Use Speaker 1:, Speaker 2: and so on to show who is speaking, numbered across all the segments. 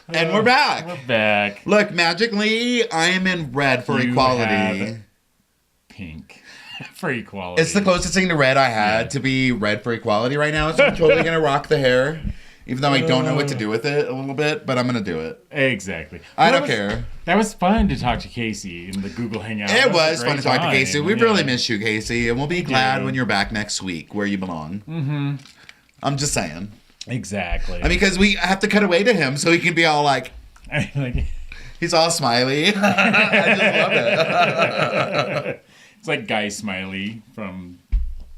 Speaker 1: And we're back.
Speaker 2: We're back.
Speaker 1: Look, magically, I am in red for equality.
Speaker 2: Pink for equality.
Speaker 1: It's the closest thing to red I had to be red for equality right now. So I'm totally going to rock the hair. Even though I don't know what to do with it a little bit, but I'm going to do it.
Speaker 2: Exactly.
Speaker 1: I don't care.
Speaker 2: That was fun to talk to Casey in the Google Hangout.
Speaker 1: It was fun to talk to Casey. We really miss you, Casey. And we'll be glad when you're back next week where you belong. Mm-hmm. I'm just saying.
Speaker 2: Exactly.
Speaker 1: I mean, because we have to cut away to him so he can be all like, he's all smiley. I just love it.
Speaker 2: It's like Guy Smiley from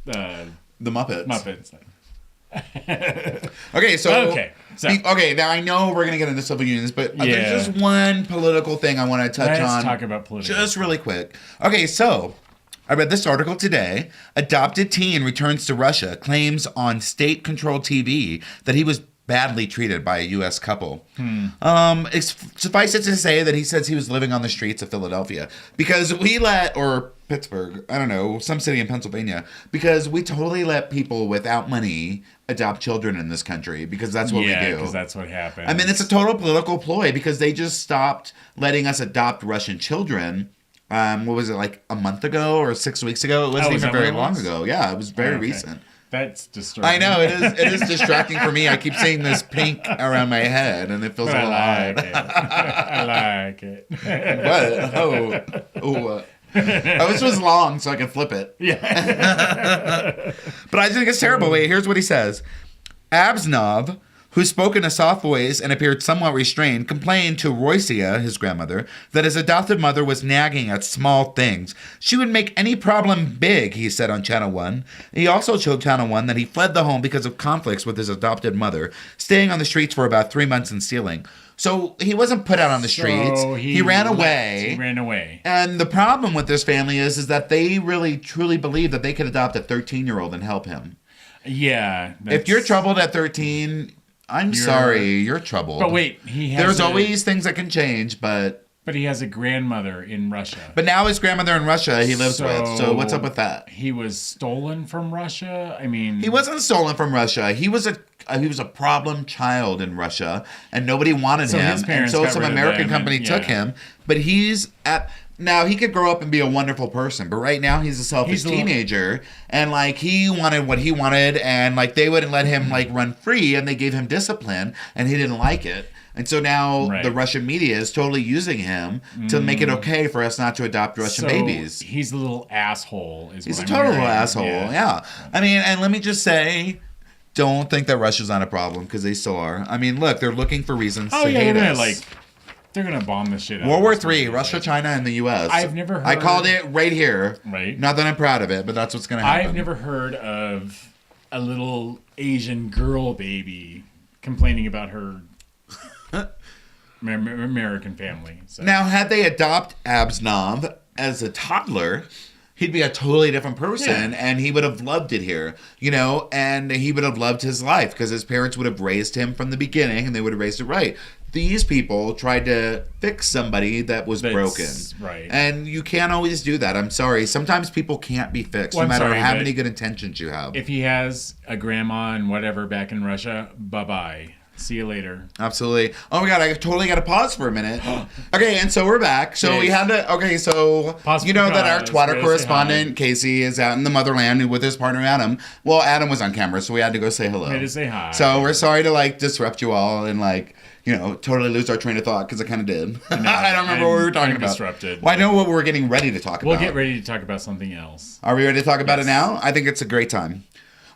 Speaker 1: the Muppets.
Speaker 2: Muppets.
Speaker 1: Okay, now I know we're gonna get into civil unions, but there's just one political thing I want to touch on.
Speaker 2: Let's talk about political.
Speaker 1: Just really quick. Okay, so I read this article today. Adopted teen returns to Russia, claims on state-controlled TV that he was badly treated by a U.S. couple. Suffice it to say that he says he was living on the streets of Philadelphia because or Pittsburgh, I don't know, some city in Pennsylvania, because we totally let people without money adopt children in this country because that's what we do.
Speaker 2: Yeah, because that's what happened.
Speaker 1: I mean, it's a total political ploy because they just stopped letting us adopt Russian children. What was it, like a month ago or 6 weeks ago? It wasn't even very long ago. Yeah, it was very recent.
Speaker 2: That's disturbing.
Speaker 1: I know, it is distracting for me. I keep seeing this pink around my head, and it feels a little odd.
Speaker 2: I like it.
Speaker 1: What? Oh, this was long, so I can flip it.
Speaker 2: Yeah.
Speaker 1: But I think it's terrible. Wait, here's what he says. Abznov, who spoke in a soft voice and appeared somewhat restrained, complained to Roysia, his grandmother, that his adopted mother was nagging at small things. She would make any problem big, he said on Channel 1. He also showed Channel 1 that he fled the home because of conflicts with his adopted mother, staying on the streets for about 3 months and stealing. So he wasn't put out on the streets. He ran away.
Speaker 2: He ran away.
Speaker 1: And the problem with this family is that they really, truly believe that they could adopt a 13-year-old and help him.
Speaker 2: Yeah.
Speaker 1: If you're troubled at 13... I'm sorry, you're troubled.
Speaker 2: But wait,
Speaker 1: there's always things that can change, but
Speaker 2: he has a grandmother in Russia.
Speaker 1: But now his grandmother in Russia he lives with. So what's up with that?
Speaker 2: He was stolen from Russia? I mean,
Speaker 1: he wasn't stolen from Russia. He was a problem child in Russia, and nobody wanted him.
Speaker 2: His parents
Speaker 1: and so
Speaker 2: got
Speaker 1: some
Speaker 2: rid of
Speaker 1: American
Speaker 2: him
Speaker 1: company took him. But now he could grow up and be a wonderful person, but right now he's a selfish teenager, and like he wanted what he wanted, and like they wouldn't let him like run free, and they gave him discipline, and he didn't like it, and so now the Russian media is totally using him to make it okay for us not to adopt Russian babies.
Speaker 2: He's a little asshole.
Speaker 1: He's a total asshole. Yeah, I mean, and let me just say. Don't think that Russia's not a problem because they still are. I mean, look, they're looking for reasons to hate us.
Speaker 2: They're going to bomb this shit out.
Speaker 1: World War III, Russia, China, and the U.S.
Speaker 2: I've never heard...
Speaker 1: I called it right here.
Speaker 2: Right.
Speaker 1: Not that I'm proud of it, but that's what's going to happen.
Speaker 2: I've never heard of a little Asian girl baby complaining about her American family. So.
Speaker 1: Now, had they adopt Abznov as a toddler... He'd be a totally different person, and he would have loved it here, and he would have loved his life because his parents would have raised him from the beginning, and they would have raised it right. These people tried to fix somebody that was broken.
Speaker 2: Right.
Speaker 1: And you can't always do that. I'm sorry. Sometimes people can't be fixed, no matter how many good intentions you have.
Speaker 2: If he has a grandma and whatever back in Russia, bye-bye. See you later.
Speaker 1: Absolutely. Oh my God, I totally got to pause for a minute. Okay, and so we're back. So we had to, you know that our Twitter correspondent, Casey, is out in the motherland with his partner, Adam. Well, Adam was on camera, so we had to go say hello.
Speaker 2: We had to say hi.
Speaker 1: So we're sorry to, disrupt you all and, totally lose our train of thought, because I kind of did. I don't remember what we were talking about.
Speaker 2: Disrupted.
Speaker 1: Well, I know what we're getting ready to talk about.
Speaker 2: We'll get ready to talk about something else.
Speaker 1: Are we ready to talk about it now? I think it's a great time.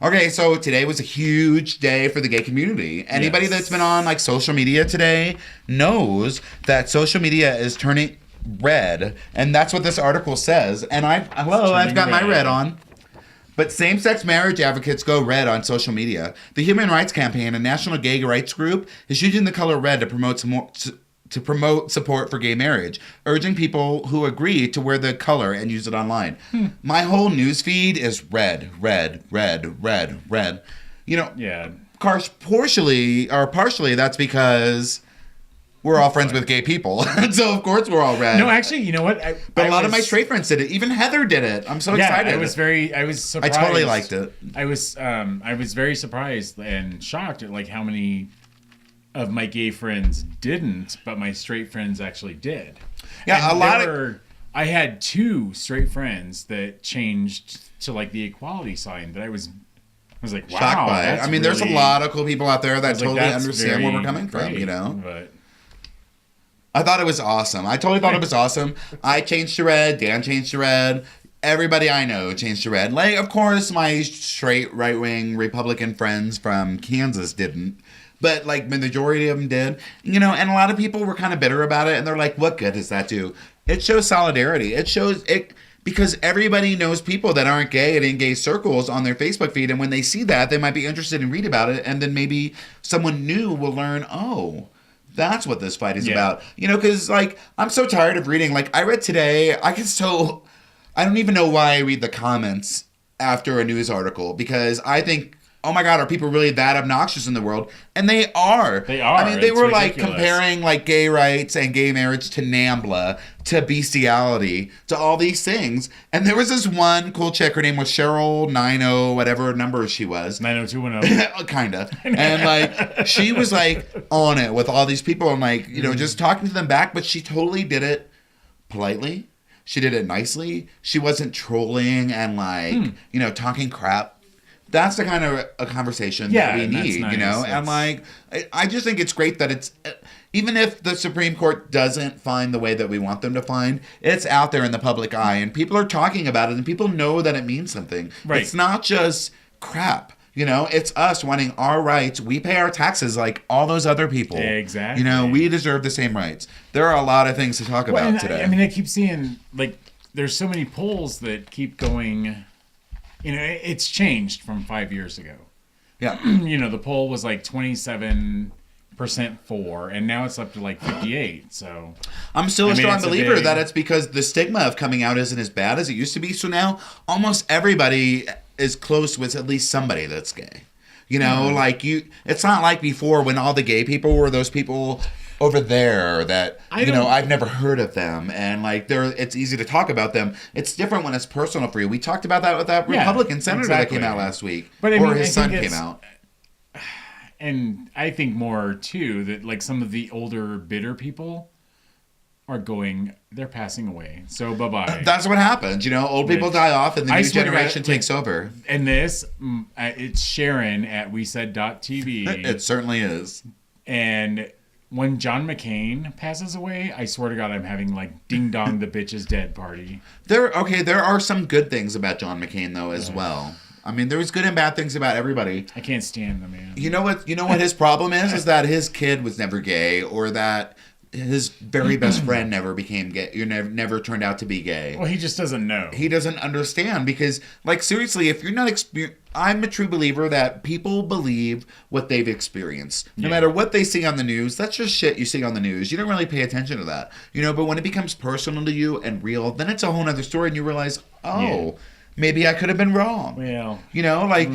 Speaker 1: Okay, so today was a huge day for the gay community. Anybody that's been on social media today knows that social media is turning red, and that's what this article says. And I've got my red on. But same-sex marriage advocates go red on social media. The Human Rights Campaign, a national gay rights group, is using the color red to promote support for gay marriage, urging people who agree to wear the color and use it online. My whole news feed is red, red, red, red, red. Partially that's because we're all friends with gay people. So, of course, we're all red.
Speaker 2: No, actually, you know what?
Speaker 1: But a lot of my straight friends did it. Even Heather did it. I'm so excited.
Speaker 2: I was surprised.
Speaker 1: I totally liked it.
Speaker 2: I was very surprised and shocked at how many of my gay friends didn't, but my straight friends actually did.
Speaker 1: Yeah,
Speaker 2: I had 2 straight friends that changed to like the equality sign that I was like, wow.
Speaker 1: Shocked by it. I mean, there's a lot of cool people out there that totally
Speaker 2: like,
Speaker 1: understand where we're coming from, you know?
Speaker 2: But
Speaker 1: I thought it was awesome. I totally thought it was awesome. I changed to red. Dan changed to red. Everybody I know changed to red. Like, of course, my straight right-wing Republican friends from Kansas didn't. But, like, the majority of them did. You know, and a lot of people were kind of bitter about it. And they're like, what good does that do? It shows solidarity. It shows it because everybody knows people that aren't gay and in gay circles on their Facebook feed. And when they see that, they might be interested and read about it. And then maybe someone new will learn, oh, that's what this fight is about. You know, because, like, I'm so tired of reading. Like, I read today, I don't even know why I read the comments after a news article. Because I think, oh my God, are people really that obnoxious in the world? And they are.
Speaker 2: They are.
Speaker 1: I mean, they were,
Speaker 2: ridiculous.
Speaker 1: like, comparing, like, gay rights and gay marriage to NAMBLA, to bestiality, to all these things. And there was this one cool chick, her name was Cheryl 90, whatever number she was.
Speaker 2: 90210.
Speaker 1: Kinda. And, like, she was, like, on it with all these people and, like, you know, just talking to them back. But she totally did it politely. She did it nicely. She wasn't trolling and, like, you know, talking crap. That's the kind of a conversation that we need,
Speaker 2: nice.
Speaker 1: You know? And, like, I just think it's great that it's, even if the Supreme Court doesn't find the way that we want them to find, it's out there in the public eye, and people are talking about it, and people know that it means something.
Speaker 2: Right.
Speaker 1: It's not just crap, you know? It's us wanting our rights. We pay our taxes like all those other people.
Speaker 2: Exactly.
Speaker 1: You know, we deserve the same rights. There are a lot of things to talk about today.
Speaker 2: I mean, I keep seeing, like, there's so many polls that keep going. You know, it's changed from 5 years ago.
Speaker 1: Yeah.
Speaker 2: You know, the poll was like 27% for, and now it's up to like 58. So
Speaker 1: I'm still a strong believer that it's because the stigma of coming out isn't as bad as it used to be. So now almost everybody is close with at least somebody that's gay. You know, like it's not like before when all the gay people were those people over there that, you know, I've never heard of them. And, like, it's easy to talk about them. It's different when it's personal for you. We talked about that with that Republican senator that came out last week.
Speaker 2: But, I mean,
Speaker 1: his son came out.
Speaker 2: And I think more, too, that, like, some of the older, bitter people are they're passing away. So, bye-bye.
Speaker 1: That's what happens. You know, old people die off and the new generation takes over.
Speaker 2: And it's Sharon at WeSaid.tv.
Speaker 1: It certainly is.
Speaker 2: And when John McCain passes away, I swear to God, I'm having, like, Ding Dong the Bitch is Dead party.
Speaker 1: There are some good things about John McCain, though, as well. I mean, there's good and bad things about everybody.
Speaker 2: I can't stand the man.
Speaker 1: You know what his problem is that his kid was never gay, or that his very best friend never became gay. Never turned out to be gay.
Speaker 2: Well, he just doesn't know.
Speaker 1: He doesn't understand because, like, seriously, if you're not I'm a true believer that people believe what they've experienced. No matter what they see on the news, that's just shit you see on the news. You don't really pay attention to that. You know, but when it becomes personal to you and real, then it's a whole other story and you realize, maybe I could have been wrong.
Speaker 2: Well,
Speaker 1: you know, like,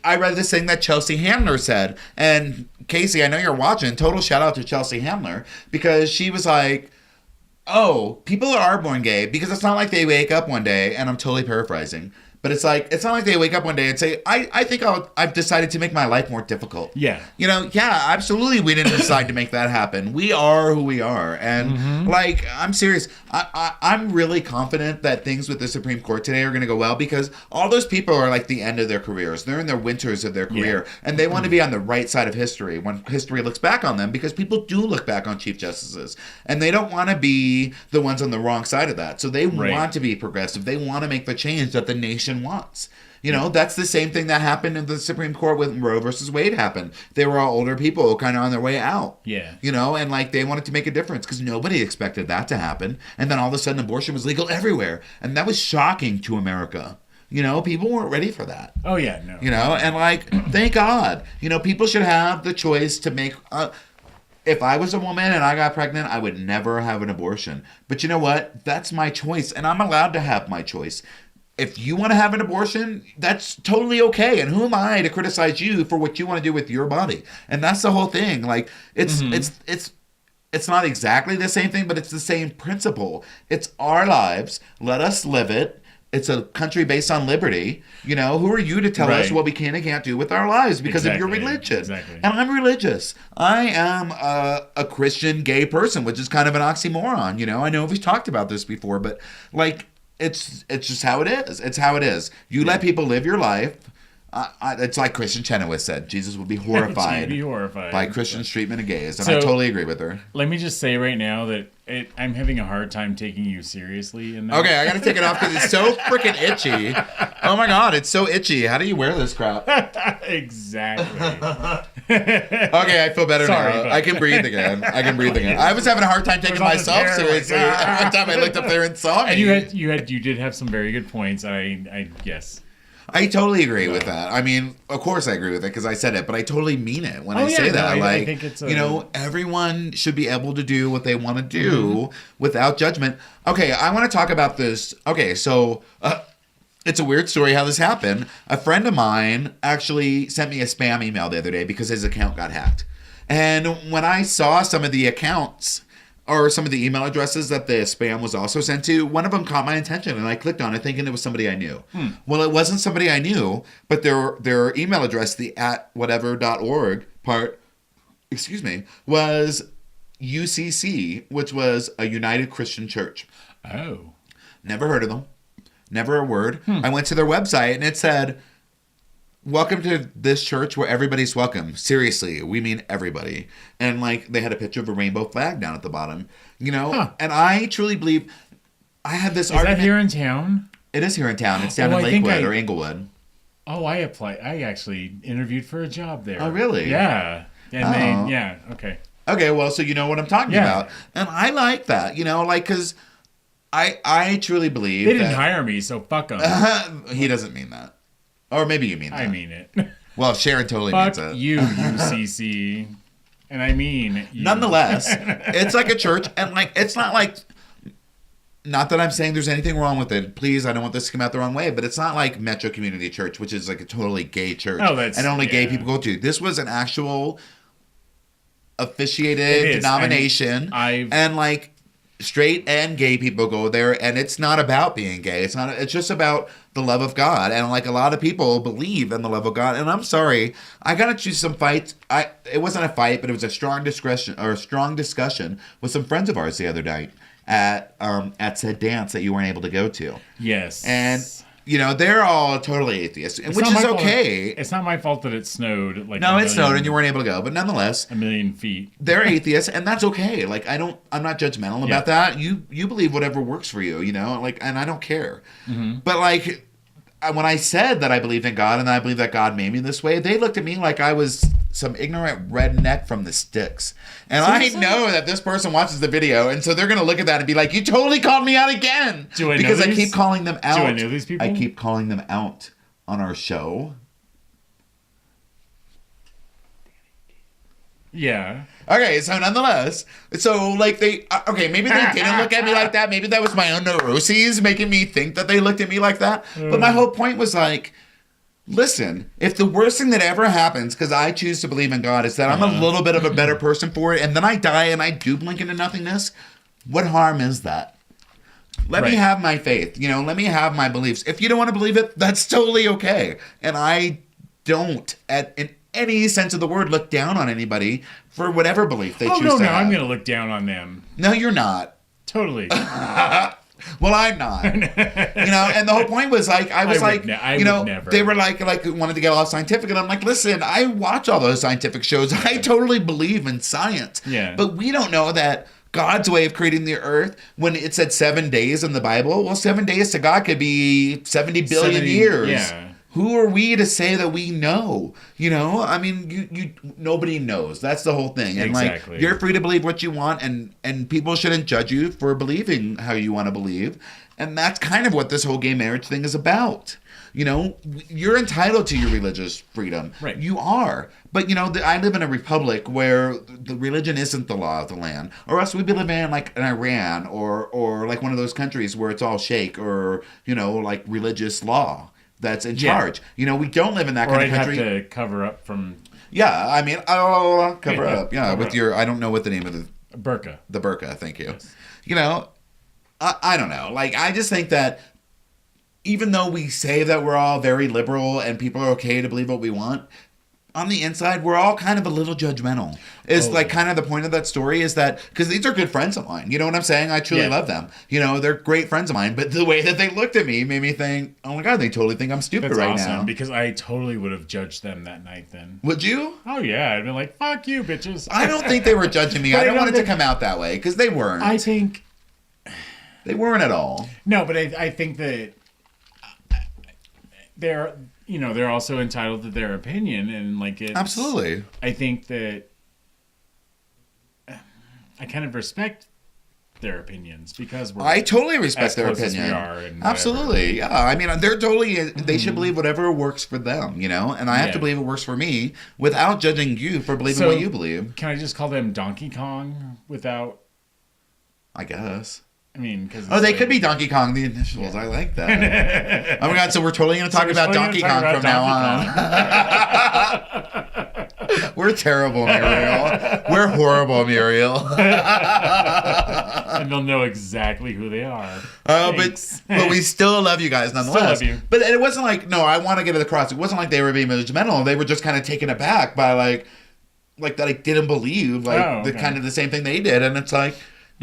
Speaker 1: I read this thing that Chelsea Handler said. And, Casey, I know you're watching. Total shout out to Chelsea Handler. Because she was like, oh, people are born gay. Because it's not like they wake up one day, and I'm totally paraphrasing. But it's like, it's not like they wake up one day and say, I think I've decided to make my life more difficult.
Speaker 2: Yeah.
Speaker 1: You know, absolutely we didn't decide to make that happen. We are who we are. And, like, I'm serious. I'm really confident that things with the Supreme Court today are going to go well because all those people are, like, the end of their careers. They're in their winters of their career. Yeah. And they want to be on the right side of history when history looks back on them because people do look back on Chief Justices. And they don't want to be the ones on the wrong side of that. So they want to be progressive. They want to make the change that the nation wants. You know, that's the same thing that happened in the Supreme Court when Roe versus Wade happened. They were all older people kind of on their way out. Yeah. You know, and, like, they wanted to make a difference because nobody expected that to happen. And then all of a sudden abortion was legal everywhere. And that was shocking to America. You know, people weren't ready for that.
Speaker 2: Oh, yeah, no.
Speaker 1: You know, and, like, thank God. You know, people should have the choice to make... if I was a woman and I got pregnant, I would never have an abortion. But you know what? That's my choice. And I'm allowed to have my choice. If you want to have an abortion, that's totally okay. And who am I to criticize you for what you want to do with your body? And that's the whole thing. Like, it's not exactly the same thing, but it's the same principle. It's our lives. Let us live it. It's a country based on liberty. You know, who are you to tell us
Speaker 2: Right.
Speaker 1: what we can and can't do with our lives because of your
Speaker 2: Exactly.
Speaker 1: religion?
Speaker 2: Exactly.
Speaker 1: And I'm religious. I am a Christian gay person, which is kind of an oxymoron. You know, I know we've talked about this before, but like, it's just how it is. It's how it is. You let people live your life. It's like Christian Chenoweth said, Jesus would be horrified,
Speaker 2: Be horrified
Speaker 1: by Christians' treatment of gays. And
Speaker 2: So-
Speaker 1: I totally agree with her.
Speaker 2: Let me just say right now that I'm having a hard time taking you seriously in that.
Speaker 1: Okay, I gotta take it off because it's so freaking itchy. Oh my god, it's so itchy. How do you wear this crap?
Speaker 2: Exactly.
Speaker 1: Okay, I feel better
Speaker 2: Sorry,
Speaker 1: now.
Speaker 2: but-
Speaker 1: I can breathe again. I was having a hard time taking
Speaker 2: all this
Speaker 1: myself
Speaker 2: hair, like,
Speaker 1: seriously. Every time I looked up there and saw me.
Speaker 2: And you did have some very good points. I guess.
Speaker 1: I totally agree with that. I mean, of course I agree with it because I said it, but I totally mean it when
Speaker 2: Oh,
Speaker 1: I say
Speaker 2: yeah,
Speaker 1: that.
Speaker 2: no, I
Speaker 1: Like,
Speaker 2: think it's
Speaker 1: you know, everyone should be able to do what they want to do without judgment. Okay, I want to talk about this. Okay, so it's a weird story how this happened. A friend of mine actually sent me a spam email the other day because his account got hacked. And when I saw some of the accounts or some of the email addresses that the spam was also sent to, one of them caught my attention and I clicked on it thinking it was somebody I knew. Well, it wasn't somebody I knew, but their email address, the @whatever.org part, was UCC, which was a United Christian Church.
Speaker 2: Oh.
Speaker 1: Never heard of them. Never a word. I went to their website and it said, "Welcome to this church where everybody's welcome. Seriously, we mean everybody." And like they had a picture of a rainbow flag down at the bottom, you know. And I truly believe I had this
Speaker 2: Is
Speaker 1: argument.
Speaker 2: that here in town?
Speaker 1: It is here in town. It's down
Speaker 2: Oh,
Speaker 1: in
Speaker 2: I think
Speaker 1: Lakewood
Speaker 2: I-
Speaker 1: or Inglewood.
Speaker 2: Oh, I applied. I actually interviewed for a job there.
Speaker 1: Oh, really?
Speaker 2: Yeah. And
Speaker 1: Oh.
Speaker 2: yeah. Okay.
Speaker 1: Okay, well, so you know what I'm talking
Speaker 2: Yeah.
Speaker 1: about, and I like that, you know, like because I truly believe
Speaker 2: They didn't
Speaker 1: that
Speaker 2: hire me, so fuck them.
Speaker 1: he doesn't mean that, or maybe you mean that.
Speaker 2: I mean it.
Speaker 1: Well, Sharon totally
Speaker 2: Fuck
Speaker 1: means it.
Speaker 2: you, UCC. And I mean you.
Speaker 1: Nonetheless, it's like a church, and like it's not like, not that I'm saying there's anything wrong with it. Please, I don't want this to come out the wrong way, but it's not like Metro Community Church, which is like a totally gay church,
Speaker 2: Oh, that's-
Speaker 1: and only gay
Speaker 2: yeah.
Speaker 1: people go to. This was an actual
Speaker 2: It
Speaker 1: officiated
Speaker 2: is.
Speaker 1: denomination,
Speaker 2: I've-
Speaker 1: and like straight and gay people go there, and it's not about being gay. It's not. It's just about the love of God, and like a lot of people believe in the love of God. And I'm sorry, I gotta choose some fights. It wasn't a fight, but it was a strong discussion with some friends of ours the other night at said dance that you weren't able to go to.
Speaker 2: Yes.
Speaker 1: And you know they're all totally atheists,
Speaker 2: It's
Speaker 1: which
Speaker 2: not
Speaker 1: is
Speaker 2: my fault-
Speaker 1: okay.
Speaker 2: It's not my fault that it snowed. Like
Speaker 1: No,
Speaker 2: a
Speaker 1: it snowed
Speaker 2: million-
Speaker 1: and you weren't able to go, but nonetheless,
Speaker 2: a million feet.
Speaker 1: they're atheists, and that's okay. Like I'm not judgmental about that. You believe whatever works for you, you know. Like, and I don't care. But like, when I said that I believed in God and I believe that God made me this way, they looked at me like I was some ignorant redneck from the sticks. And
Speaker 2: Seriously?
Speaker 1: I know that this person watches the video, and so they're gonna look at that and be like, "You totally called me out again."
Speaker 2: Do I know
Speaker 1: because I
Speaker 2: these?
Speaker 1: keep calling them out.
Speaker 2: Do I know these people?
Speaker 1: I keep calling them out on our show.
Speaker 2: Yeah.
Speaker 1: Okay, so nonetheless, so like okay, maybe they didn't look at me like that. Maybe that was my own neuroses making me think that they looked at me like that. But my whole point was like, listen, if the worst thing that ever happens, because I choose to believe in God, is that I'm a little bit of a better person for it, and then I die and I do blink into nothingness, what harm is that? Let me
Speaker 2: Right.
Speaker 1: have my faith, you know, let me have my beliefs. If you don't want to believe it, that's totally okay. And I don't, in any sense of the word, look down on anybody for whatever belief they
Speaker 2: Oh,
Speaker 1: choose
Speaker 2: no,
Speaker 1: to
Speaker 2: no.
Speaker 1: have.
Speaker 2: I'm going to look down on them.
Speaker 1: No, you're not.
Speaker 2: Totally.
Speaker 1: Well, I'm not. You know, and the whole point was like, I was
Speaker 2: I would
Speaker 1: like,
Speaker 2: ne- I
Speaker 1: you know,
Speaker 2: would never.
Speaker 1: they were like wanted to get all scientific, and I'm like, listen, I watch all those scientific shows. I totally believe in science.
Speaker 2: Yeah.
Speaker 1: But we don't know that God's way of creating the earth, when it said 7 days in the Bible, well, 7 days to God could be 70 billion
Speaker 2: 70
Speaker 1: years.
Speaker 2: yeah.
Speaker 1: Who are we to say that we know? You know, I mean, you nobody knows. That's the whole thing. And
Speaker 2: Exactly.
Speaker 1: like, you're free to believe what you want, and people shouldn't judge you for believing how you want to believe. And that's kind of what this whole gay marriage thing is about. You know, you're entitled to your religious freedom.
Speaker 2: Right.
Speaker 1: You are. But, you know, I live in a republic where the religion isn't the law of the land. Or else we'd be living in, like, in Iran or like one of those countries where it's all sheikh or, you know, like religious law that's in
Speaker 2: Yeah.
Speaker 1: charge. You know, we don't live in that
Speaker 2: Or
Speaker 1: kind
Speaker 2: I'd
Speaker 1: of
Speaker 2: have
Speaker 1: country.
Speaker 2: to cover up from
Speaker 1: Yeah, I mean, I'll cover
Speaker 2: Yeah,
Speaker 1: up. Yeah,
Speaker 2: cover
Speaker 1: with
Speaker 2: up.
Speaker 1: your, I don't know what the name of
Speaker 2: burqa.
Speaker 1: the burqa, thank you. You know, I don't know. Like, I just think that, even though we say that we're all very liberal and people are okay to believe what we want, on the inside, we're all kind of a little judgmental. Is like kind of the point of that story is that, because these are good friends of mine. You know what I'm saying? I truly love them. You know, they're great friends of mine. But the way that they looked at me made me think, oh my God, they totally think I'm stupid
Speaker 2: That's
Speaker 1: right
Speaker 2: awesome,
Speaker 1: now.
Speaker 2: because I totally would have judged them that night then.
Speaker 1: Would you?
Speaker 2: Oh, yeah. I'd been like, fuck you, bitches.
Speaker 1: I don't think they were judging me. I don't want it to come out that way, because they weren't.
Speaker 2: I think...
Speaker 1: They weren't at all.
Speaker 2: No, but I think that they're... You know, they're also entitled to their opinion, and like it's...
Speaker 1: Absolutely.
Speaker 2: I think that I kind of respect their opinions because
Speaker 1: I totally respect their
Speaker 2: as close as
Speaker 1: opinion.
Speaker 2: we are and
Speaker 1: Absolutely, yeah. I mean, they're totally. They should believe whatever works for them, you know. And I have to believe it works for me without judging you for believing what you believe.
Speaker 2: Can I just call them Donkey Kong without?
Speaker 1: I guess.
Speaker 2: I mean, because
Speaker 1: they could be Donkey Kong, the initials. I like that. Oh my God! So we're totally going to talk about Donkey Kong from now on. We're terrible, Muriel. We're horrible, Muriel.
Speaker 2: And they'll know exactly who they are.
Speaker 1: But we still love you guys nonetheless.
Speaker 2: Still love you.
Speaker 1: But it wasn't like, no, I want to get it across. It wasn't like they were being judgmental. They were just kind of taken aback by like that I didn't believe the kind of the same thing they did. And it's like,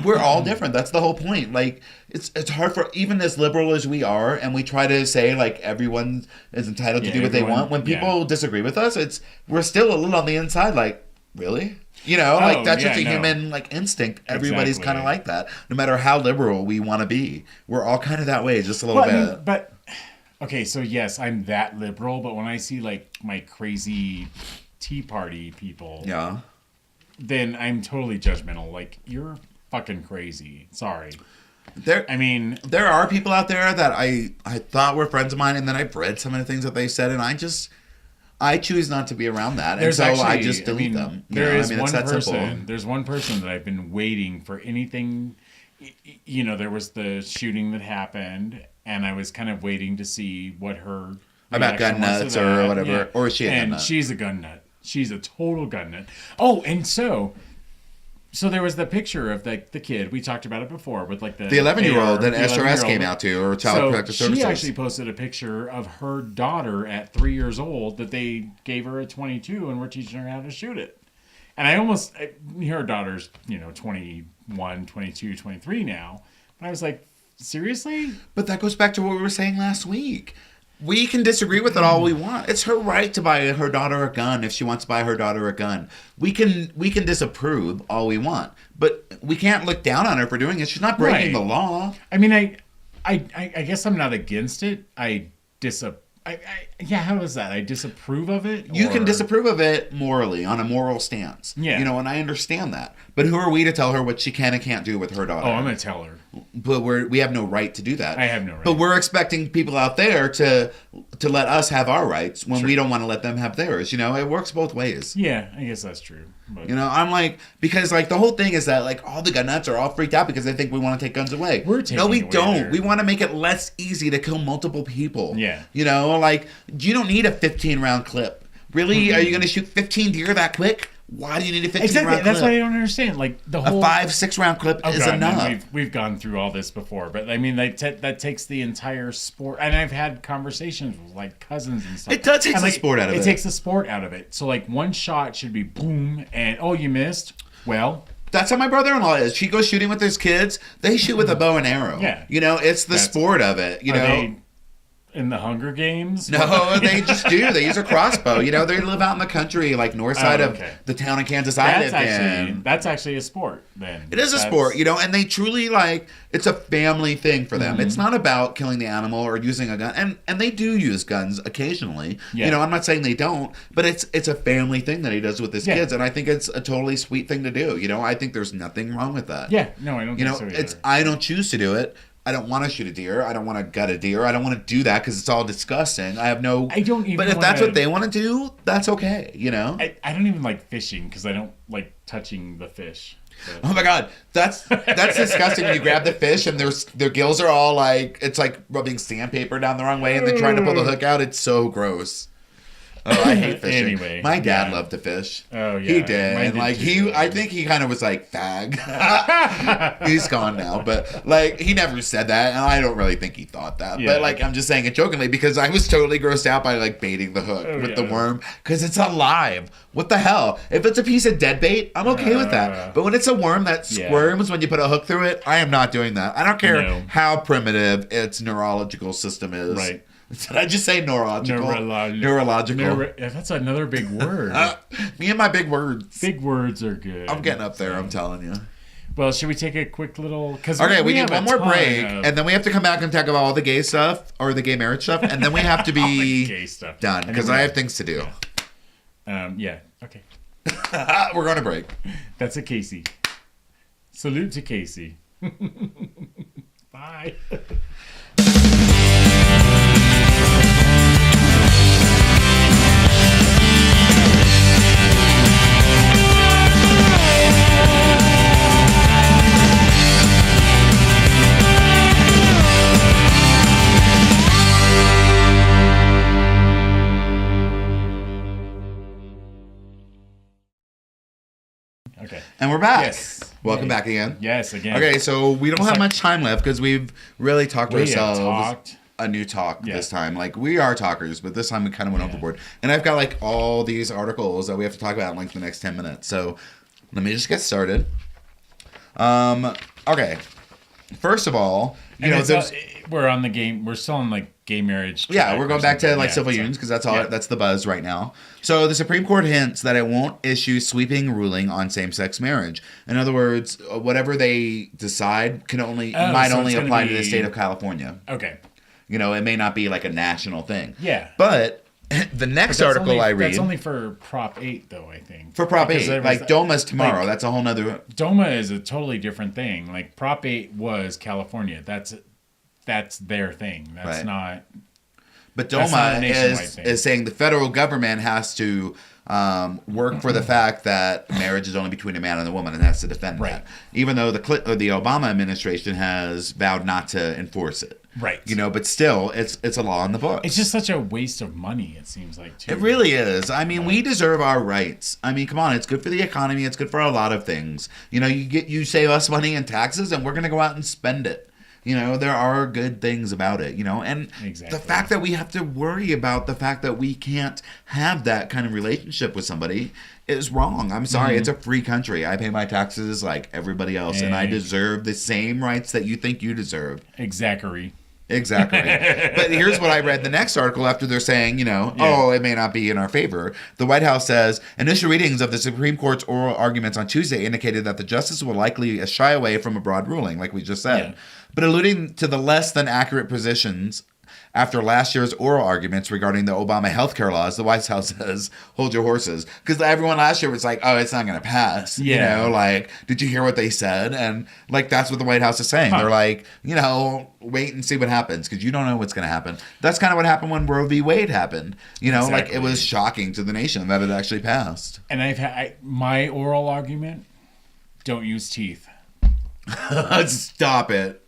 Speaker 1: we're all different. That's the whole point. Like, it's hard for, even as liberal as we are, and we try to say like everyone is entitled to do what they want. When people disagree with us, we're still a little on the inside like, really? You know, like that's just a human like instinct. Everybody's kind of like that. No matter how liberal we want to be, we're all kind of that way, just a little bit. I mean,
Speaker 2: but okay, so yes, I'm that liberal. But when I see like my crazy Tea Party people, then I'm totally judgmental. Like, you're fucking crazy. Sorry. There are people out there that I thought were friends of mine, and then I've read some of the things that they said, and I choose not to be around that. And so I just delete them. There's one person that I've been waiting for anything. You know, there was the shooting that happened, and I was kind of waiting to see what her
Speaker 1: about gun nuts or whatever. Yeah. Or is she a gun nut?
Speaker 2: She's a gun nut. She's a total gun nut. Oh, and so there was the picture of the kid. We talked about it before with like the
Speaker 1: 11-year-old that SRS came out to, or Child Protective Services.
Speaker 2: She actually posted a picture of her daughter at 3 years old that they gave her a .22 and were teaching her how to shoot it. And her daughter's 21, 22, 23 now. But I was like, seriously?
Speaker 1: But that goes back to what we were saying last week. We can disagree with it all we want. It's her right to buy her daughter a gun if she wants to buy her daughter a gun. We can disapprove all we want, but we can't look down on her for doing it. She's not breaking the law.
Speaker 2: I mean, I guess I'm not against it. How is that? I disapprove of it?
Speaker 1: You can disapprove of it morally, on a moral stance.
Speaker 2: Yeah.
Speaker 1: And I understand that. But who are we to tell her what she can and can't do with her daughter?
Speaker 2: Oh, I'm going to tell her.
Speaker 1: But we have no right to do that.
Speaker 2: I have no right.
Speaker 1: But we're expecting people out there to let us have our rights when we don't want to let them have theirs. It works both ways.
Speaker 2: Yeah, I guess that's true. But...
Speaker 1: I'm like, because like the whole thing is that like all the gun nuts are all freaked out because they think we want to take guns away. No, we don't.
Speaker 2: There.
Speaker 1: We want to make it less easy to kill multiple people.
Speaker 2: Yeah.
Speaker 1: Like you don't need a 15-round clip. Really? Mm-hmm. Are you going to shoot 15 deer that quick? Why do you need a 15-round clip?
Speaker 2: That's what I don't understand. Like the whole
Speaker 1: 5-6 round clip is enough.
Speaker 2: We've gone through all this before, but I mean that takes the entire sport. And I've had conversations with like cousins and stuff.
Speaker 1: It does take the sport out of it.
Speaker 2: It takes the sport out of it. So like one shot should be boom, and you missed. Well,
Speaker 1: that's how my brother-in-law is. She goes shooting with his kids. They shoot with a bow and arrow.
Speaker 2: Yeah,
Speaker 1: it's the sport of it.
Speaker 2: Are they in the Hunger Games?
Speaker 1: No, they just do. They use a crossbow. They live out in the country, like north side of the town in Kansas I live in.
Speaker 2: That's actually a sport, then.
Speaker 1: It is a sport, and they truly, like, it's a family thing for them. Mm-hmm. It's not about killing the animal or using a gun. And they do use guns occasionally. Yeah. I'm not saying they don't, but it's a family thing that he does with his kids, and I think it's a totally sweet thing to do. I think there's nothing wrong with that.
Speaker 2: Yeah, no, I don't think so either.
Speaker 1: I don't choose to do it. I don't want to shoot a deer. I don't want to gut a deer. I don't want to do that because it's all disgusting. I don't even. But if that's what they want to do, that's okay.
Speaker 2: I don't even like fishing because I don't like touching the fish. But.
Speaker 1: Oh my God, that's disgusting. When you grab the fish and their gills are all like, it's like rubbing sandpaper down the wrong way and then trying to pull the hook out. It's so gross. Oh, I hate fishing.
Speaker 2: Anyway,
Speaker 1: my dad loved to fish.
Speaker 2: Oh yeah,
Speaker 1: he did,
Speaker 2: mine
Speaker 1: and
Speaker 2: did
Speaker 1: like
Speaker 2: too.
Speaker 1: I think he kind of was like fag. He's gone now, but like he never said that, and I don't really think he thought that.
Speaker 2: Yeah.
Speaker 1: But like I'm just saying it jokingly because I was totally grossed out by like baiting the hook with the worm because it's alive. What the hell? If it's a piece of dead bait, I'm okay with that. But when it's a worm that squirms when you put a hook through it, I am not doing that. I don't care how primitive its neurological system is.
Speaker 2: Right.
Speaker 1: Did I just say neurological? Neurological.
Speaker 2: That's another big word.
Speaker 1: Me and my big words.
Speaker 2: Big words are good.
Speaker 1: I'm getting up there, I'm telling you.
Speaker 2: Well, should we take a quick little...
Speaker 1: Okay, we need one more break, and then we have to come back and talk about all the gay stuff, or the gay marriage stuff, and then we have to be
Speaker 2: gay stuff.
Speaker 1: Done, because I have things to do.
Speaker 2: Yeah, okay.
Speaker 1: We're going to break.
Speaker 2: That's a Casey. Salute to Casey. Bye. Okay.
Speaker 1: And we're back.
Speaker 2: Yes.
Speaker 1: Welcome back again.
Speaker 2: Yes, again.
Speaker 1: Okay, so we don't have much time left because we've really talked to ourselves a new talk this time. Like, we are talkers, but this time we kind of went overboard. And I've got, like, all these articles that we have to talk about in, like, the next 10 minutes. So let me just get started. Okay. First of all, you know,
Speaker 2: we're on the game. We're still on, like, gay marriage.
Speaker 1: Yeah, we're going back to like civil unions because that's all. That's the buzz right now. So the Supreme Court hints that it won't issue sweeping ruling on same-sex marriage. In other words, whatever they decide can might only apply to the state of California.
Speaker 2: Okay.
Speaker 1: You know, it may not be like a national thing.
Speaker 2: Yeah.
Speaker 1: But the next article I read...
Speaker 2: That's only for Prop 8, though, I think.
Speaker 1: For Prop 8. Like, DOMA's tomorrow. Like, that's a whole nother...
Speaker 2: DOMA is a totally different thing. Like, Prop 8 was California. That's their thing. That's not...
Speaker 1: But DOMA is saying the federal government has to work for the fact that marriage is only between a man and a woman and has to defend that. Even though the Obama administration has vowed not to enforce it.
Speaker 2: Right.
Speaker 1: You know, but still, it's a law in the books.
Speaker 2: It's just such a waste of money, it seems like, too.
Speaker 1: It really is. I mean, we deserve our rights. I mean, come on, it's good for the economy. It's good for a lot of things. You know, you save us money in taxes, and we're going to go out and spend it. You know, there are good things about it, you know, and the fact that we have to worry about the fact that we can't have that kind of relationship with somebody is wrong. I'm sorry. It's a free country. I pay my taxes like everybody else, and I deserve the same rights that you think you deserve.
Speaker 2: Exactly.
Speaker 1: But here's what I read the next article after they're saying, you know, it may not be in our favor. The White House says initial readings of the Supreme Court's oral arguments on Tuesday indicated that the justice will likely shy away from a broad ruling, like we just said. Yeah. But alluding to the less than accurate positions after last year's oral arguments regarding the Obama healthcare laws, the White House says, hold your horses. Because everyone last year was like, oh, it's not going to pass. Yeah. You know, like, did you hear what they said? And, like, that's what the White House is saying. They're like, you know, wait and see what happens because you don't know what's going to happen. That's kind of what happened when Roe v. Wade happened. You know, like, it was shocking to the nation that it actually passed.
Speaker 2: And I've had my oral argument, don't use teeth.
Speaker 1: Stop it.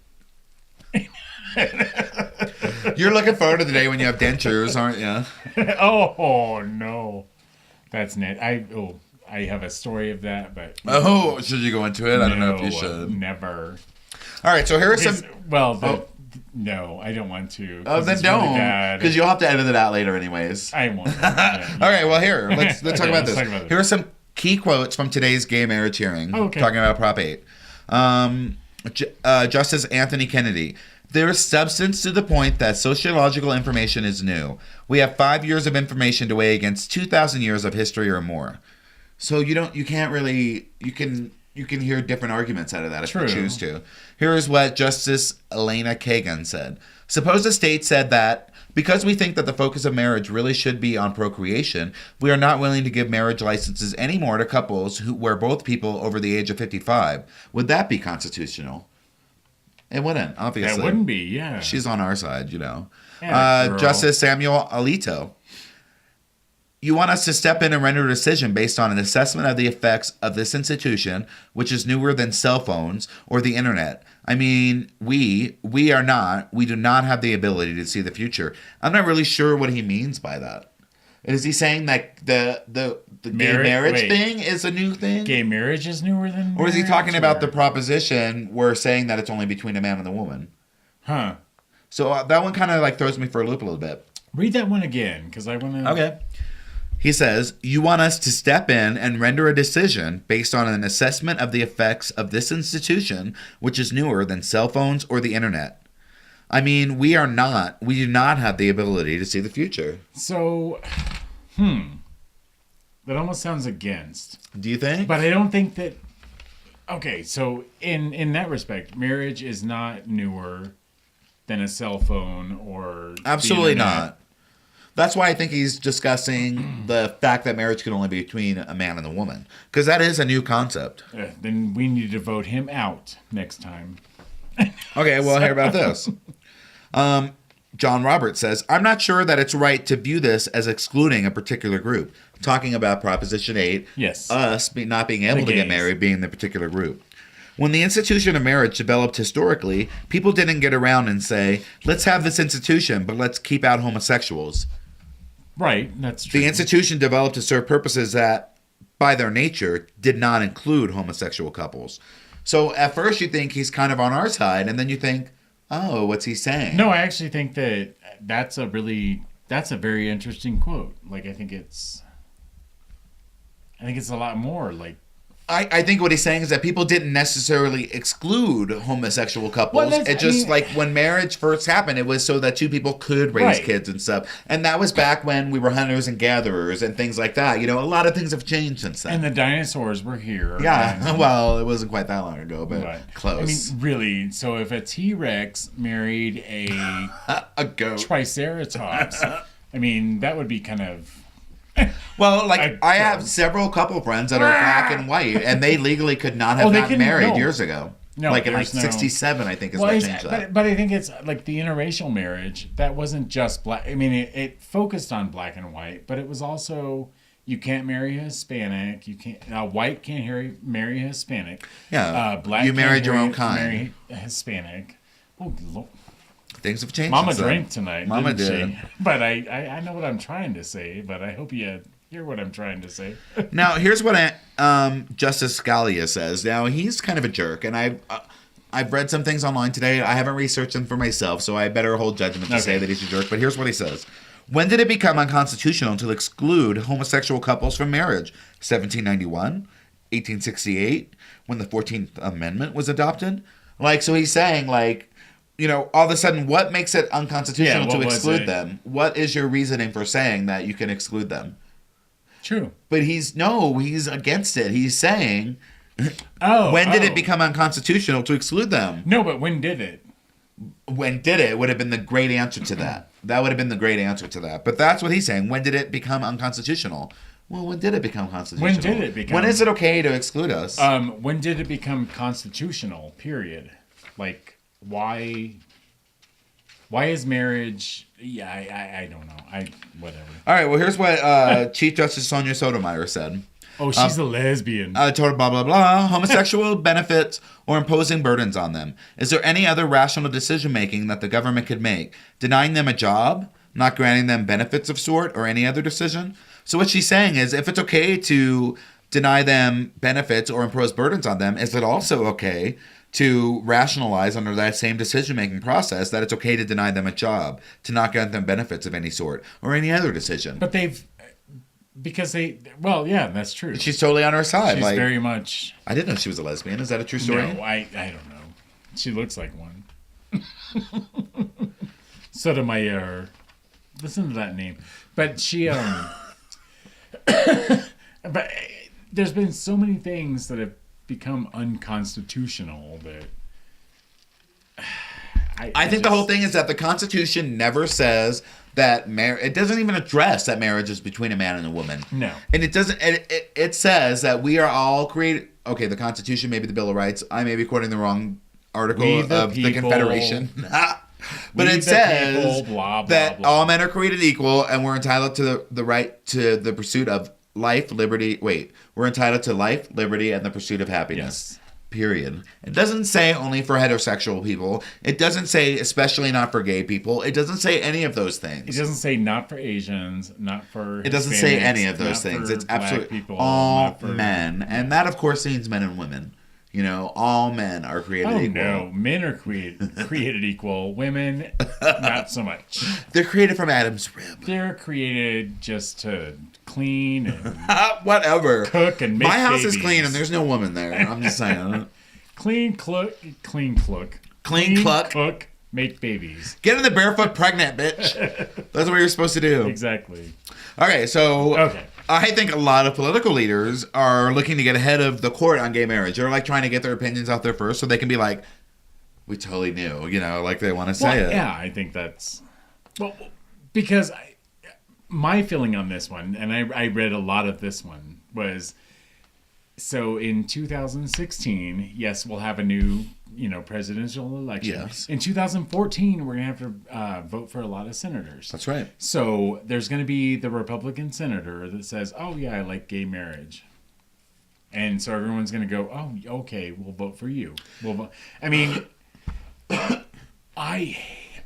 Speaker 1: You're looking forward to the day when you have dentures, aren't you?
Speaker 2: Oh no, that's net. I have a story of that, but
Speaker 1: should you go into it? I don't know if you should.
Speaker 2: Never.
Speaker 1: All right, so here are some.
Speaker 2: No, I don't want to.
Speaker 1: Oh, then don't, because you'll have to edit it out later, anyways.
Speaker 2: I won't.
Speaker 1: All right, well here let's talk about this. Here are some key quotes from today's gay marriage hearing, talking about Prop 8. Justice Anthony Kennedy. There is substance to the point that sociological information is new. We have 5 years of information to weigh against 2,000 years of history or more. So you can hear different arguments out of that if you choose to. Here is what Justice Elena Kagan said. Suppose a state said that because we think that the focus of marriage really should be on procreation, we are not willing to give marriage licenses anymore to couples where both people over the age of 55. Would that be constitutional? It wouldn't, obviously.
Speaker 2: That wouldn't be, yeah.
Speaker 1: She's on our side, you know.
Speaker 2: Yeah,
Speaker 1: Justice Samuel Alito. You want us to step in and render a decision based on an assessment of the effects of this institution, which is newer than cell phones or the internet. I mean, we do not have the ability to see the future. I'm not really sure what he means by that. Is he saying that the gay marriage thing is a new thing?
Speaker 2: Gay marriage is newer than marriage?
Speaker 1: Or is he talking about the proposition we're saying that it's only between a man and a woman?
Speaker 2: Huh.
Speaker 1: So that one kind of like throws me for a loop a little bit.
Speaker 2: Read that one again, because I want to...
Speaker 1: Okay. He says, you want us to step in and render a decision based on an assessment of the effects of this institution, which is newer than cell phones or the internet. I mean, we do not have the ability to see the future.
Speaker 2: So, that almost sounds against.
Speaker 1: Do you think?
Speaker 2: But I don't think that... Okay, so in that respect, marriage is not newer than a cell phone or
Speaker 1: Absolutely not. That's why I think he's discussing the fact that marriage can only be between a man and a woman. Because that is a new concept.
Speaker 2: Then we need to vote him out next time.
Speaker 1: Okay, well, hear about this. John Roberts says, I'm not sure that it's right to view this as excluding a particular group. Talking about Proposition 8,
Speaker 2: yes,
Speaker 1: us not being able to get married being the particular group. When the institution of marriage developed historically, people didn't get around and say, let's have this institution, but let's keep out homosexuals.
Speaker 2: Right, that's true.
Speaker 1: The institution developed to serve purposes that, by their nature, did not include homosexual couples. So at first you think he's kind of on our side, and then you think, oh, what's he saying?
Speaker 2: No, I actually think that's a very interesting quote. Like, I think it's a lot more like...
Speaker 1: I think what he's saying is that people didn't necessarily exclude homosexual couples. Like when marriage first happened, it was so that two people could raise kids and stuff. And that was back when we were hunters and gatherers and things like that. You know, a lot of things have changed since then.
Speaker 2: And the dinosaurs were here.
Speaker 1: Yeah, well, it wasn't quite that long ago, but close.
Speaker 2: I mean, really, so if a T-Rex married a
Speaker 1: goat,
Speaker 2: Triceratops, I mean, that would be kind of...
Speaker 1: Well, like I have several couple friends that are black and white, and they legally could not have gotten married years ago.
Speaker 2: No,
Speaker 1: like in like 67, I think is what changed that.
Speaker 2: But I think it's like the interracial marriage. That wasn't just black. I mean, it focused on black and white, but it was also you can't marry a Hispanic. You can't a white can't marry a Hispanic.
Speaker 1: Yeah,
Speaker 2: black
Speaker 1: you married your own kind.
Speaker 2: Marry a Hispanic. Oh, Lord.
Speaker 1: Things have changed.
Speaker 2: Mama drank tonight.
Speaker 1: Mama did.
Speaker 2: She? But I know what I'm trying to say. But I hope you hear what I'm trying to say.
Speaker 1: Now, here's what Justice Scalia says. Now, he's kind of a jerk, and I've read some things online today. I haven't researched them for myself, so I better hold judgment to say that he's a jerk. But here's what he says. When did it become unconstitutional to exclude homosexual couples from marriage? 1791? 1868? When the 14th Amendment was adopted? Like, so he's saying, like... You know, all of a sudden, what makes it unconstitutional to exclude them? What is your reasoning for saying that you can exclude them?
Speaker 2: True.
Speaker 1: But he's against it. He's saying, when did it become unconstitutional to exclude them?
Speaker 2: No, but when did it?
Speaker 1: When did it would have been the great answer to that. That would have been the great answer to that. But that's what he's saying. When did it become unconstitutional? Well, when did it become constitutional?
Speaker 2: When did it become?
Speaker 1: When is it okay to exclude us?
Speaker 2: When did it become constitutional, period? Like... Why is marriage? Yeah, I don't know. Whatever.
Speaker 1: All right. Well, here's what Chief Justice Sonia Sotomayor said.
Speaker 2: Oh, she's a lesbian.
Speaker 1: Total blah blah blah. Homosexual benefits or imposing burdens on them. Is there any other rational decision making that the government could make? Denying them a job, not granting them benefits of sort, or any other decision? So what she's saying is, if it's okay to deny them benefits or impose burdens on them, is it also okay to rationalize under that same decision-making process that it's okay to deny them a job, to not grant them benefits of any sort, or any other decision?
Speaker 2: But that's true.
Speaker 1: She's totally on our side.
Speaker 2: She's very much...
Speaker 1: I didn't know she was a lesbian. Is that a true story?
Speaker 2: No, I don't know. She looks like one. Sotomayor. Listen to that name. But she... but there's been so many things that have become unconstitutional that
Speaker 1: I think the whole thing is that the Constitution never says that it doesn't even address that marriage is between a man and a woman.
Speaker 2: No.
Speaker 1: And it doesn't it says that we are all created. Okay, the Constitution, maybe the Bill of Rights. I may be quoting the wrong article of the Confederation. But it says that all men are created equal and we're entitled to the right to the pursuit of life, liberty. We're entitled to life, liberty, and the pursuit of happiness.
Speaker 2: Yes.
Speaker 1: Period. It doesn't say only for heterosexual people. It doesn't say especially not for gay people. It doesn't say any of those things.
Speaker 2: It doesn't say not for Asians, not for
Speaker 1: It doesn't
Speaker 2: Hispanics,
Speaker 1: say any of those things. It's absolutely all men. And that, of course, means men and women. You know, all men are created equal.
Speaker 2: No, men are created equal. Women, not so much.
Speaker 1: They're created from Adam's rib.
Speaker 2: They're created just to clean and
Speaker 1: whatever.
Speaker 2: Cook and make
Speaker 1: My house
Speaker 2: babies.
Speaker 1: is clean and there's no woman there. I'm just saying.
Speaker 2: Clean, cook, make babies.
Speaker 1: Get in the barefoot pregnant, bitch. That's what you're supposed to do.
Speaker 2: Exactly.
Speaker 1: Okay, so I think a lot of political leaders are looking to get ahead of the court on gay marriage. They're like trying to get their opinions out there first so they can be like, we totally knew, you know, like they want to say it.
Speaker 2: Yeah, I think that's... Well, because my feeling on this one, and I read a lot of this one, was... So in 2016, yes, we'll have a new, you know, presidential election.
Speaker 1: Yes.
Speaker 2: In 2014, we're going to have to vote for a lot of senators.
Speaker 1: That's right.
Speaker 2: So there's going to be the Republican senator that says, oh, yeah, I like gay marriage. And so everyone's going to go, oh, okay, we'll vote for you. We'll vote. I mean, I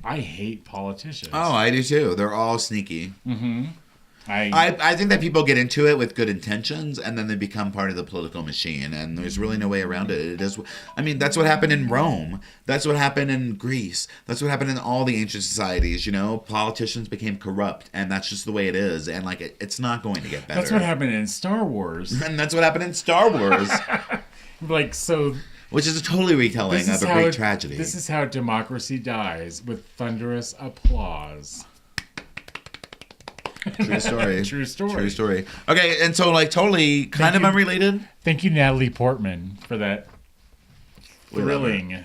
Speaker 2: hate politicians.
Speaker 1: Oh, I do too. They're all sneaky.
Speaker 2: Mm-hmm.
Speaker 1: I think that people get into it with good intentions and then they become part of the political machine, and there's really no way around it. It is, I mean, that's what happened in Rome. That's what happened in Greece. That's what happened in all the ancient societies, you know? Politicians became corrupt, and that's just the way it is, and like it's not going to get better.
Speaker 2: That's what happened in Star Wars.
Speaker 1: And that's what happened in Star Wars.
Speaker 2: Like, so...
Speaker 1: Which is a totally retelling of a great tragedy.
Speaker 2: This is how democracy dies, with thunderous applause.
Speaker 1: True story.
Speaker 2: True story.
Speaker 1: True story. Okay, and so like totally kind of unrelated.
Speaker 2: Thank you, Natalie Portman, for that thrilling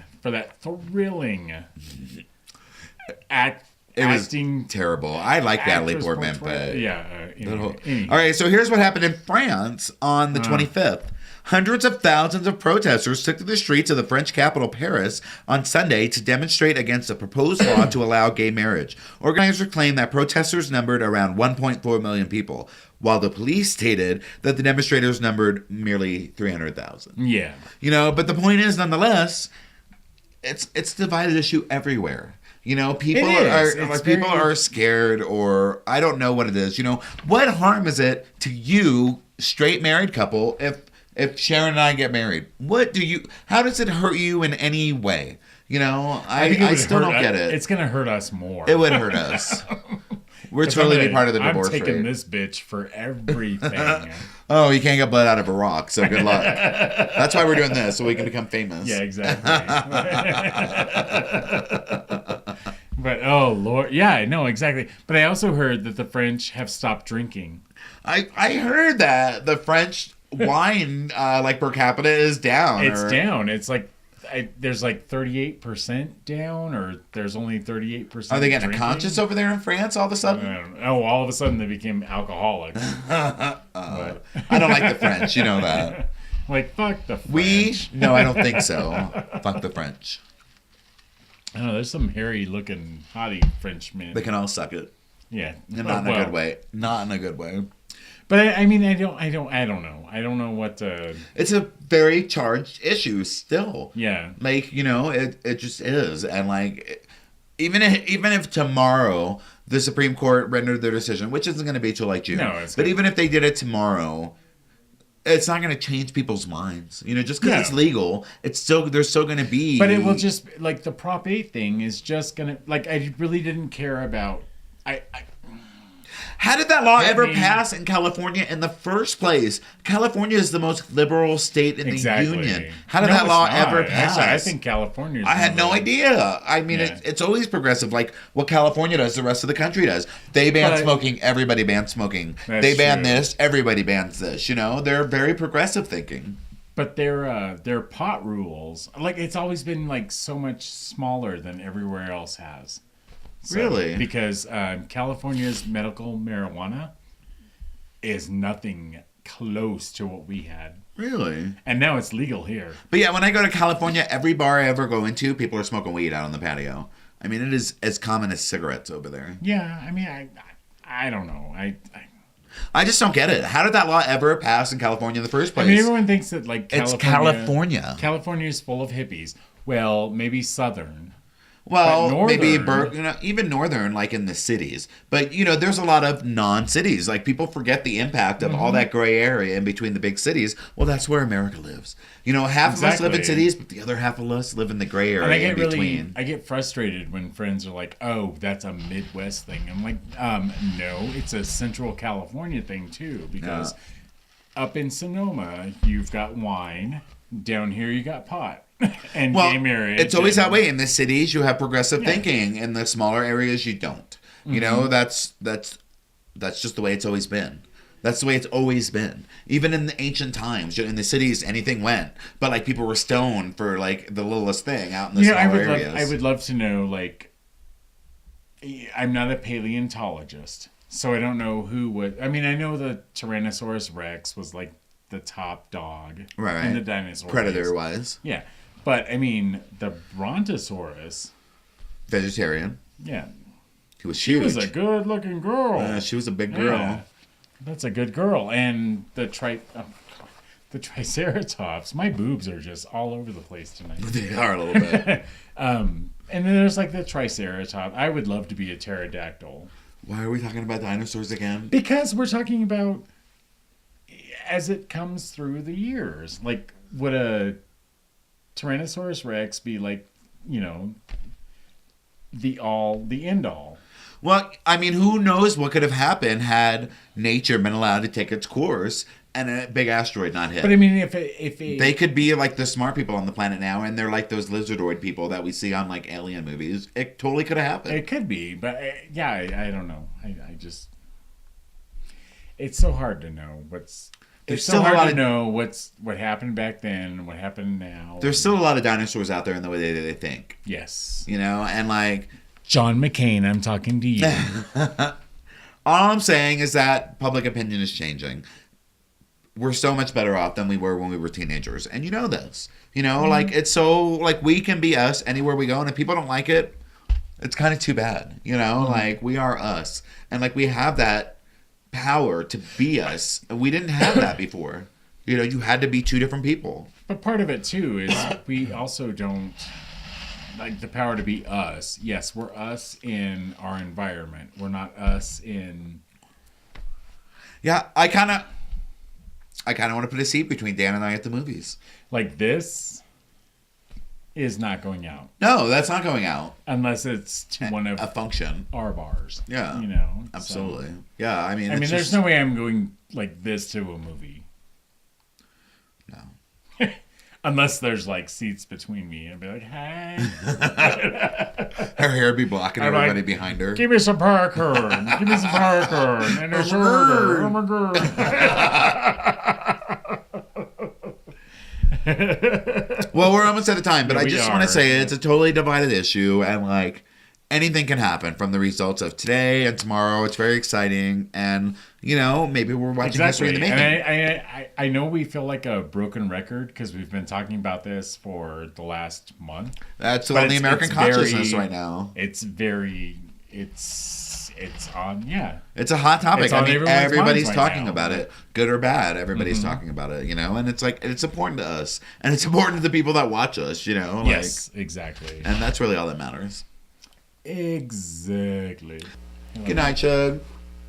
Speaker 2: acting.
Speaker 1: Was terrible. I like Natalie Portman, but
Speaker 2: yeah.
Speaker 1: All right, so here's what happened in France on the 25th. Hundreds of thousands of protesters took to the streets of the French capital, Paris, on Sunday to demonstrate against a proposed law to allow gay marriage. Organizers claim that protesters numbered around 1.4 million people, while the police stated that the demonstrators numbered merely 300,000.
Speaker 2: Yeah.
Speaker 1: You know, but the point is, nonetheless, it's a divided issue everywhere. You know, people are scared, or I don't know what it is. You know, what harm is it to you, straight married couple, if Sharon and I get married? How does it hurt you in any way? You know, I still don't get it.
Speaker 2: It's going to hurt us more.
Speaker 1: It would hurt us. We're totally be part of the divorce rate.
Speaker 2: I'm taking this bitch for everything.
Speaker 1: Oh, you can't get blood out of a rock, so good luck. That's why we're doing this, so we can become famous.
Speaker 2: Yeah, exactly. But, oh, Lord. Yeah, no, exactly. But I also heard that the French have stopped drinking.
Speaker 1: I heard that the French wine like per capita is down.
Speaker 2: It's down. It's like there's like 38% down, or there's only 38%.
Speaker 1: Are they getting conscious over there in France all of a sudden?
Speaker 2: I don't know. All of a sudden they became alcoholics.
Speaker 1: I don't like the French. You know that.
Speaker 2: Like, fuck the French.
Speaker 1: No, I don't think so. Fuck the French.
Speaker 2: I don't know. There's some hairy looking hottie Frenchmen.
Speaker 1: They can all suck it.
Speaker 2: Yeah.
Speaker 1: Not in a good way. Not in a good way.
Speaker 2: But I mean, I don't know. I don't know what to...
Speaker 1: It's a very charged issue still.
Speaker 2: Yeah.
Speaker 1: Like, you know, it just is. And like, even if tomorrow the Supreme Court rendered their decision, which isn't going to be till like June.
Speaker 2: No,
Speaker 1: but even if they did it tomorrow, it's not going to change people's minds. You know, just because it's legal, there's still going to be...
Speaker 2: But it will just, like, the Prop 8 thing is just going to... Like, I really didn't care about...
Speaker 1: How did that law ever pass in California in the first place? California is the most liberal state in the union. How did that law ever pass?
Speaker 2: Actually, I think California is...
Speaker 1: I had no idea. I mean, it's always progressive. Like what California does, the rest of the country does. They ban smoking, everybody bans smoking. They ban this, everybody bans this. You know, they're very progressive thinking.
Speaker 2: But their pot rules, like, it's always been like so much smaller than everywhere else has. So,
Speaker 1: really?
Speaker 2: Because California's medical marijuana is nothing close to what we had.
Speaker 1: Really?
Speaker 2: And now it's legal here.
Speaker 1: But yeah, when I go to California, every bar I ever go into, people are smoking weed out on the patio. I mean, it is as common as cigarettes over there.
Speaker 2: Yeah, I mean, I don't know.
Speaker 1: I just don't get it. How did that law ever pass in California in the first place?
Speaker 2: I mean, everyone thinks that like
Speaker 1: California.
Speaker 2: California is full of hippies. Well, maybe Southern.
Speaker 1: Well, maybe even northern, like in the cities. But, there's a lot of non-cities. Like, people forget the impact of all that gray area in between the big cities. Well, that's where America lives. Half of us live in cities, but the other half of us live in the gray area in between.
Speaker 2: I get frustrated when friends are like, oh, that's a Midwest thing. I'm like, no, it's a Central California thing, too. Because up in Sonoma, you've got wine. Down here, you got pot. And gay marriage.
Speaker 1: It's always that way. In the cities, you have progressive thinking. In the smaller areas, you don't. That's just the way it's always been. That's the way it's always been. Even in the ancient times, in the cities, anything went. But like people were stoned for like the littlest thing out in the smaller areas.
Speaker 2: I would love to know. Like, I'm not a paleontologist, so I don't know who would. I mean, I know the Tyrannosaurus Rex was like the top dog in the dinosaur
Speaker 1: predator wise.
Speaker 2: Yeah. But, I mean, the Brontosaurus...
Speaker 1: Vegetarian.
Speaker 2: Yeah.
Speaker 1: He was huge.
Speaker 2: She was a good-looking girl.
Speaker 1: She was a big girl. Yeah.
Speaker 2: That's a good girl. And the Triceratops... My boobs are just all over the place tonight.
Speaker 1: They are a little bit.
Speaker 2: And then there's, like, the Triceratops. I would love to be a pterodactyl.
Speaker 1: Why are we talking about dinosaurs again?
Speaker 2: Because we're talking about... As it comes through the years. Like, would a... Tyrannosaurus Rex be like, the end all.
Speaker 1: Well, I mean, who knows what could have happened had nature been allowed to take its course and a big asteroid not hit.
Speaker 2: But I mean, if
Speaker 1: they could be like the smart people on the planet now, and they're like those lizardoid people that we see on like alien movies. It totally could have happened.
Speaker 2: It could be, but I don't know. I just, it's so hard to know what's. It's so hard to know what happened back then, what happened now.
Speaker 1: There's still a lot of dinosaurs out there in the way they think.
Speaker 2: Yes.
Speaker 1: And like...
Speaker 2: John McCain, I'm talking to you.
Speaker 1: All I'm saying is that public opinion is changing. We're so much better off than we were when we were teenagers. And you know this. Like, it's so... Like, we can be us anywhere we go, and if people don't like it, it's kind of too bad. Like, we are us. And, like, we have that power to be us. We didn't have that before. You had to be two different people.
Speaker 2: But part of it too is we also don't like the power to be us. Yes, we're us in our environment. We're not us in.
Speaker 1: Yeah, I kind of want to put a seat between Dan and I at the movies.
Speaker 2: Like this is not going out.
Speaker 1: No, that's not going out.
Speaker 2: Unless it's to one of
Speaker 1: a function.
Speaker 2: Our bars.
Speaker 1: Yeah. Absolutely. So. Yeah, I mean,
Speaker 2: there's no way I'm going like this to a movie.
Speaker 1: No.
Speaker 2: Unless there's like seats between me and be like, hey.
Speaker 1: Her hair would be blocking everybody behind her.
Speaker 2: Give me some popcorn. Give me some popcorn. And a burger. Oh my God.
Speaker 1: Well, we're almost out of time, but I just want to say it's a totally divided issue, and like anything can happen from the results of today and tomorrow. It's very exciting, and maybe we're watching history in the making.
Speaker 2: And I know we feel like a broken record because we've been talking about this for the last month.
Speaker 1: That's on the American consciousness right now.
Speaker 2: It's on, yeah.
Speaker 1: It's a hot topic. I mean, everybody's talking about it, good or bad. Everybody's talking about it, and it's like it's important to us, and it's important to the people that watch us,
Speaker 2: Yes, exactly.
Speaker 1: And that's really all that matters.
Speaker 2: Exactly.
Speaker 1: Good night, Chug.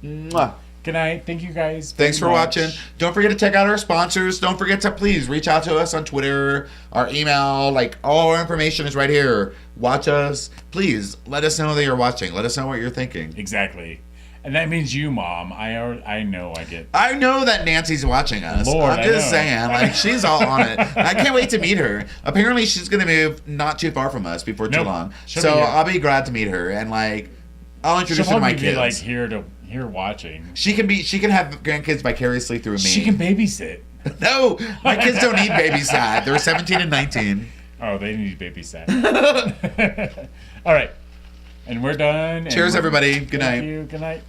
Speaker 1: Mwah.
Speaker 2: Good night. Thank you guys.
Speaker 1: Thanks for watching. Don't forget to check out our sponsors. Don't forget to please reach out to us on Twitter, our email. Like, all our information is right here. Watch us. Please let us know that you're watching. Let us know what you're thinking.
Speaker 2: Exactly. And that means you, Mom. I know
Speaker 1: that Nancy's watching us.
Speaker 2: Lord,
Speaker 1: I'm just saying. Like, she's all on it. I can't wait to meet her. Apparently, she's going to move not too far from us before too long. So I'll be glad to meet her. And, like, I'll introduce her to my kids.
Speaker 2: She'll be, like, here watching.
Speaker 1: She can have grandkids vicariously through me.
Speaker 2: She can babysit.
Speaker 1: No, my kids don't need babysat. They're 17 and 19.
Speaker 2: Oh, they need babysat. All right. And we're done.
Speaker 1: Cheers, everybody. Good night.
Speaker 2: Thank you. Good night.